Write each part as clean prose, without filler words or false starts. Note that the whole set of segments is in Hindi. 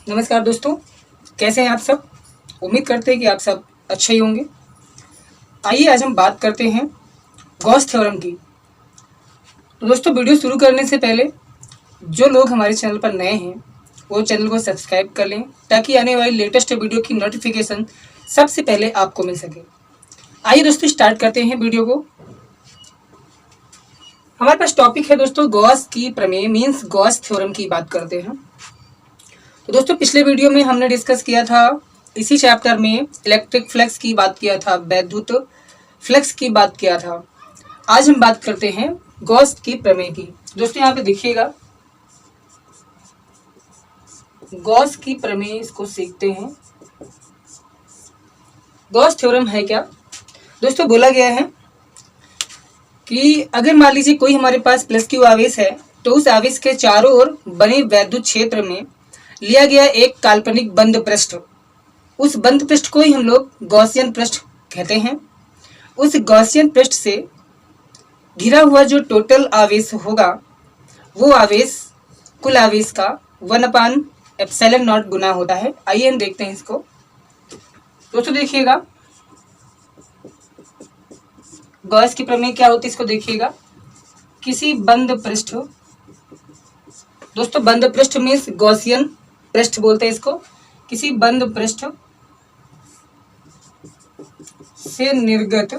नमस्कार दोस्तों, कैसे हैं आप सब। उम्मीद करते हैं कि आप सब अच्छे ही होंगे। आइए आज हम बात करते हैं गॉस थ्योरम की। तो दोस्तों, वीडियो शुरू करने से पहले जो लोग हमारे चैनल पर नए हैं वो चैनल को सब्सक्राइब कर लें ताकि आने वाली लेटेस्ट वीडियो की नोटिफिकेशन सबसे पहले आपको मिल सके। आइए दोस्तों, स्टार्ट करते हैं वीडियो को। हमारे पास टॉपिक है दोस्तों गॉस की प्रमेय मीन्स गॉस थ्योरम की बात करते हैं। तो दोस्तों, पिछले वीडियो में हमने डिस्कस किया था इसी चैप्टर में इलेक्ट्रिक फ्लक्स की बात किया था, वैद्युत फ्लक्स की बात किया था। आज हम बात करते हैं गॉस की प्रमेय की। दोस्तों यहाँ पे देखिएगा, गॉस की प्रमेय, इसको सीखते हैं। गॉस थ्योरम है क्या दोस्तों? बोला गया है कि अगर मान लीजिए कोई हमारे पास प्लस क्यू आवेश है तो उस आवेश के चारों ओर बने वैद्युत क्षेत्र में लिया गया एक काल्पनिक बंद पृष्ठ, उस बंद पृष्ठ को ही हम लोग गॉसियन पृष्ठ कहते हैं। उस गॉसियन पृष्ठ से घिरा हुआ जो टोटल आवेश होगा वो आवेश कुल आवेश का 1/ε0 गुना होता है। आइए हम देखते हैं इसको। दोस्तों देखिएगा, गॉस की प्रमेय क्या होती है इसको देखिएगा। किसी बंद पृष्ठ, दोस्तों बंद पृष्ठ मीन्स गॉसियन पृष्ठ बोलते हैं इसको। किसी बंद पृष्ठ से निर्गत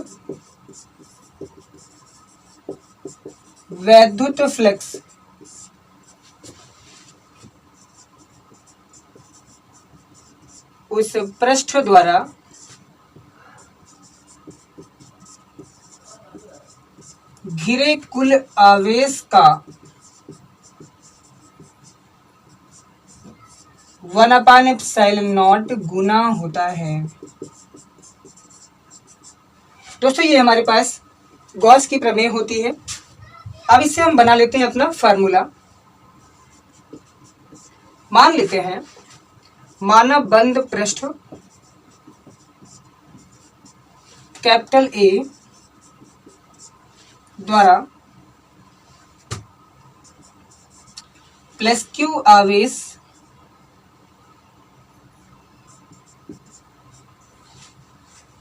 वैद्युत फ्लक्स उस पृष्ठ द्वारा घिरे कुल आवेश का 1/ε0 गुना होता है। दोस्तों ये हमारे पास गॉस की प्रमेय होती है। अब इससे हम बना लेते हैं अपना फार्मूला। मान लेते हैं मानव बंद पृष्ठ कैपिटल ए द्वारा प्लस क्यू आवेश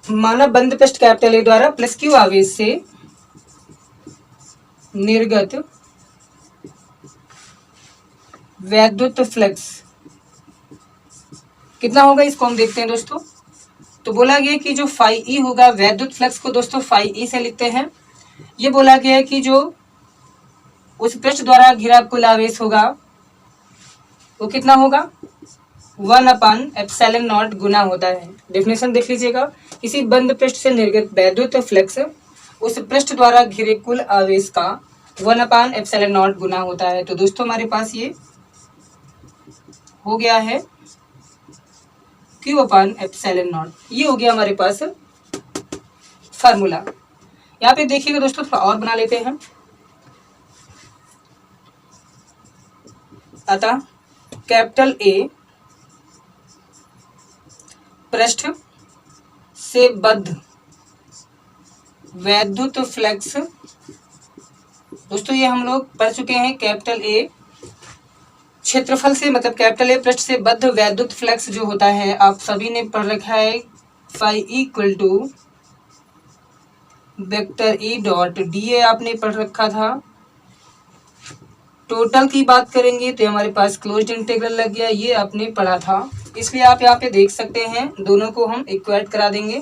मानव बंद पृष्ठ कैपिटल ए द्वारा प्लस क्यू आवेश से निर्गत वैद्युत फ्लक्स कितना होगा इसको हम देखते हैं दोस्तों। तो बोला गया कि जो फाई ई होगा, वैद्युत फ्लक्स को दोस्तों फाई ई से लिखते हैं। ये बोला गया है कि जो उस पृष्ठ द्वारा घिरा कुल आवेश होगा वो कितना होगा, 1/ε0 गुना होता है। डेफिनेशन देख लीजिएगा। किसी बंद पृष्ठ से निर्गत वैद्युत फ्लक्स उस पृष्ठ द्वारा घिरे कुल आवेश का 1/ε0 गुना होता है। तो दोस्तों हमारे पास ये हो गया है Q/ε0। ये हो गया हमारे पास फार्मूला। यहाँ पे देखिएगा दोस्तों, थोड़ा और बना लेते हैं। अतः कैपिटल ए पृष्ठ से बद्ध वैद्युत फ्लक्स, दोस्तों ये हम लोग पढ़ चुके हैं। कैपिटल ए क्षेत्रफल से, मतलब कैपिटल ए पृष्ठ से बद्ध वैद्युत फ्लक्स जो होता है आप सभी ने पढ़ रखा है, phi equal to vector E dot D A आपने पढ़ रखा था। टोटल की बात करेंगे तो हमारे पास क्लोज्ड इंटीग्रल लग गया, ये आपने पढ़ा था। इसलिए आप यहाँ पे देख सकते हैं, दोनों को हम इक्वेट करा देंगे।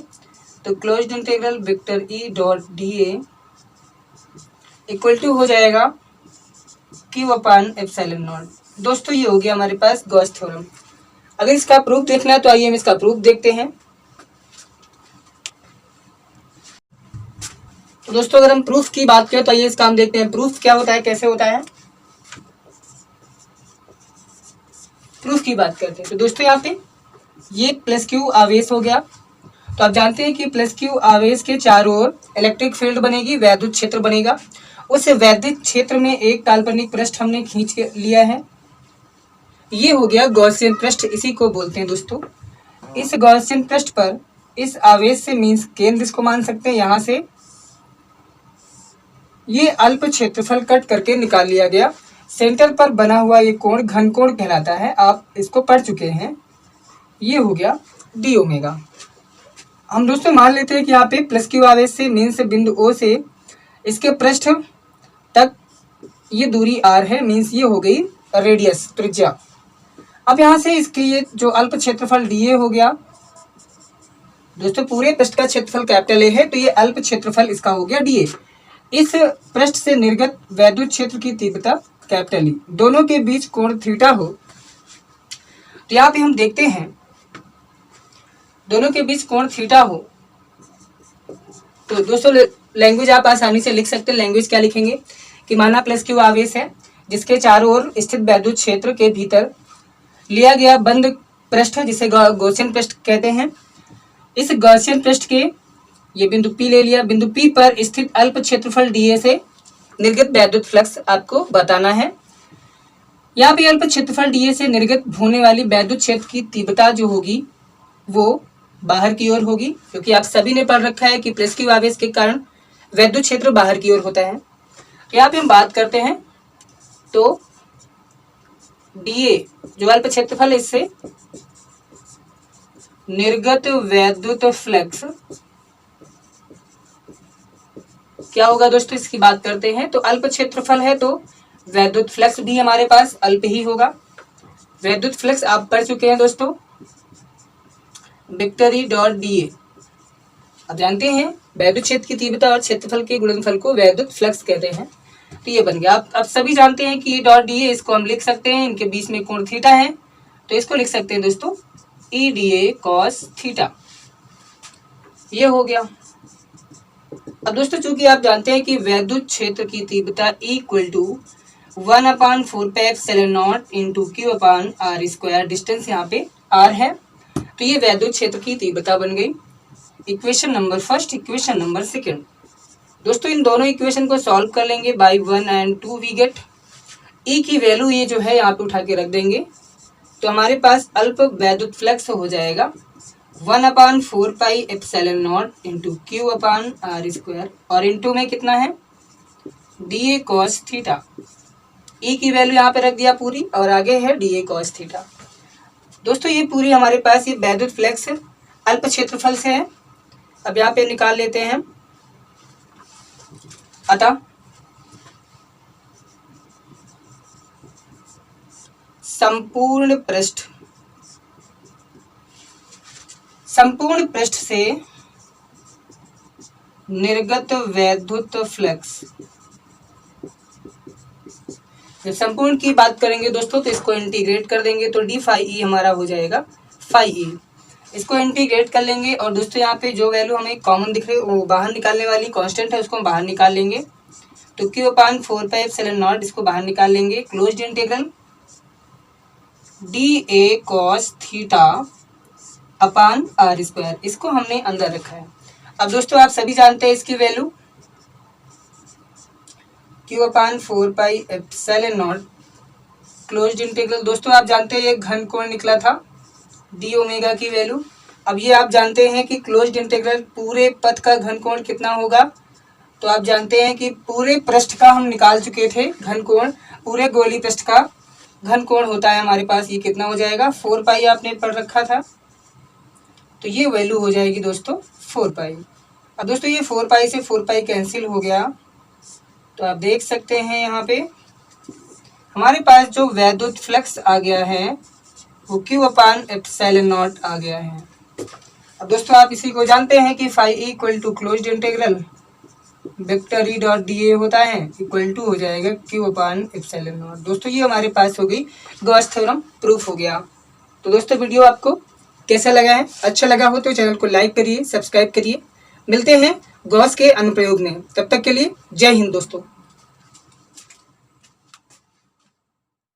तो closed integral vector E dot D A equal to हो जाएगा Q/ε0। दोस्तों ये हो गया हमारे पास गॉस थ्योरम। अगर इसका प्रूफ देखना है तो आइए हम इसका प्रूफ देखते हैं। तो दोस्तों अगर हम प्रूफ की बात करें तो आइए इसका हम देखते हैं प्रूफ क्या होता है, कैसे होता है। प्रूफ की बात करते हैं तो दोस्तों यहाँ पे ये प्लस क्यू आवेश हो गया। तो आप जानते हैं कि प्लस क्यू आवेश के चारों ओर इलेक्ट्रिक फील्ड बनेगी, वैद्युत क्षेत्र बनेगा। उस वैद्युत क्षेत्र में एक काल्पनिक पृष्ठ हमने खींच के लिया है, ये हो गया गॉसियन पृष्ठ, इसी को बोलते हैं दोस्तों। इस गॉसियन पृष्ठ पर इस आवेश से मीन्स केंद्र इसको मान सकते हैं, यहाँ से ये अल्प क्षेत्रफल कट करके निकाल लिया गया। सेंटर पर बना हुआ ये कोण घन कोण कहलाता है। आप इसको पढ़ चुके हैं। ये हो गया डी ओमेगा। हम दोस्तों मान लेते हैं कि यहाँ पे प्लस क्यू आवेश से मीन्स बिंदु ओ से इसके पृष्ठ तक ये दूरी आर है, मीन्स ये हो गई रेडियस, त्रिज्या। अब यहाँ से इसके ये जो अल्प क्षेत्रफल डी ए हो गया दोस्तों, पूरे पृष्ठ का क्षेत्रफल कैपिटल ए है, तो ये अल्प क्षेत्रफल इसका हो गया डी ए। इस पृष्ठ से निर्गत वैद्युत क्षेत्र की तीव्रता कैपिटल ई, दोनों के बीच कोण थीटा हो। तो यहाँ पे हम देखते हैं दोनों के बीच कोण थीटा हो, तो दोस्तों लैंग्वेज आप आसानी से लिख सकते हैं। लैंग्वेज क्या लिखेंगे कि माना प्लस क्यू आवेश है जिसके चारों ओर स्थित वैद्युत क्षेत्र के भीतर लिया गया बंद पृष्ठ जिसे गॉसियन पृष्ठ कहते हैं। इस गॉसियन पृष्ठ के ये बिंदु P ले लिया, बिंदु P पर स्थित अल्प क्षेत्रफल dA से निर्गत वैद्युत फ्लक्स आपको बताना है। यहाँ पे अल्प क्षेत्रफल dA से निर्गत होने वाली वैद्युत क्षेत्र की तीव्रता जो होगी वो बाहर की ओर होगी, क्योंकि आप सभी ने पढ़ रखा है कि प्लस क्यू आवेश के कारण वैद्युत क्षेत्र बाहर की ओर होता है। तो यहाँ पे हम बात करते हैं तो dA जो अल्प क्षेत्रफल है इससे निर्गत वैद्युत फ्लक्स क्या होगा दोस्तों, इसकी बात करते हैं। तो अल्प क्षेत्रफल है तो वैद्युत फ्लक्स भी हमारे पास अल्प ही होगा। वैद्युत फ्लक्स आप पढ़ चुके हैं दोस्तों, वेक्टर ई डॉट डी ए। आप जानते हैं वैद्युत क्षेत्र की तीव्रता और क्षेत्रफल के गुणनफल को वैद्युत फ्लक्स कहते हैं। तो ये बन गया। आप सभी जानते हैं कि डॉट डी ए, इसको हम लिख सकते हैं, इनके बीच में कोण थीटा है, तो इसको लिख सकते हैं दोस्तों E D A cos theta. ये हो गया। अब दोस्तों चूंकि आप जानते हैं कि वैद्युत क्षेत्र की तीव्रता equal to 1/4πε0 into Q upon R square, distance यहाँ पे आर है, तो ये वैद्युत क्षेत्र की तीव्रता बन गई। Equation number first, equation number second. दोस्तों इन दोनों इक्वेशन को सॉल्व कर लेंगे बाय 1 and 2 वी गेट ई की वैल्यू ये जो है यहाँ पे उठा के रख देंगे, तो हमारे पास अल्प वैद्युत फ्लक्स हो जाएगा 1/4πε0 into Q upon R square, और इंटू में कितना है D A cos theta. E की वैल्यू यहाँ पे रख दिया पूरी, और आगे है डी ए कॉस थीटा। दोस्तों ये पूरी हमारे पास ये वैद्युत फ्लक्स अल्प क्षेत्रफल से है। अब यहाँ पे निकाल लेते हैं। अतः संपूर्ण पृष्ठ से निर्गत वैद्युत फ्लक्स, जब संपूर्ण की बात करेंगे दोस्तों तो इसको इंटीग्रेट कर देंगे, तो डी फाई ई हमारा हो जाएगा फाई ई। इसको इंटीग्रेट कर लेंगे, और दोस्तों यहाँ पे जो वैल्यू हमें कॉमन दिख रही है वो बाहर निकालने वाली कांस्टेंट है, उसको हम बाहर निकाल लेंगे। तो क्यू अपान 4πε0 इसको बाहर निकाल लेंगे। Closed integral D A cos theta upon R square, इसको हमने अंदर रखा है। अब दोस्तों आप सभी जानते हैं इसकी वैल्यू क्यू अपान 4πε0 क्लोज्ड इंटीग्रल। दोस्तों आप जानते हैं ये घन कोण निकला था डी ओमेगा की वैल्यू। अब ये आप जानते हैं कि क्लोज्ड इंटीग्रल पूरे पथ का घन कोण कितना होगा, तो आप जानते हैं कि पूरे पृष्ठ का हम निकाल चुके थे घन कोण, पूरे गोली पृष्ठ का घन कोण होता है हमारे पास, ये कितना हो जाएगा 4π आपने पढ़ रखा था, तो ये वैल्यू हो जाएगी दोस्तों 4π। अब दोस्तों ये 4π से 4π कैंसिल हो गया, तो आप देख सकते हैं यहाँ पे हमारे पास जो वैद्युत फ्लक्स आ गया है वो क्यू अपान ε0 आ गया है। अब दोस्तों आप इसी को जानते हैं कि phi equal to closed integral vector E dot D A होता है, इक्वल टू हो जाएगा क्यू अपान ε0। दोस्तों ये हमारे पास हो गई गॉस थ्योरम प्रूफ हो गया। तो दोस्तों वीडियो आपको कैसा लगा है, अच्छा लगा हो तो चैनल को लाइक करिए, सब्सक्राइब करिए। मिलते हैं गॉस के अनुप्रयोग में, तब तक के लिए जय हिंद दोस्तों।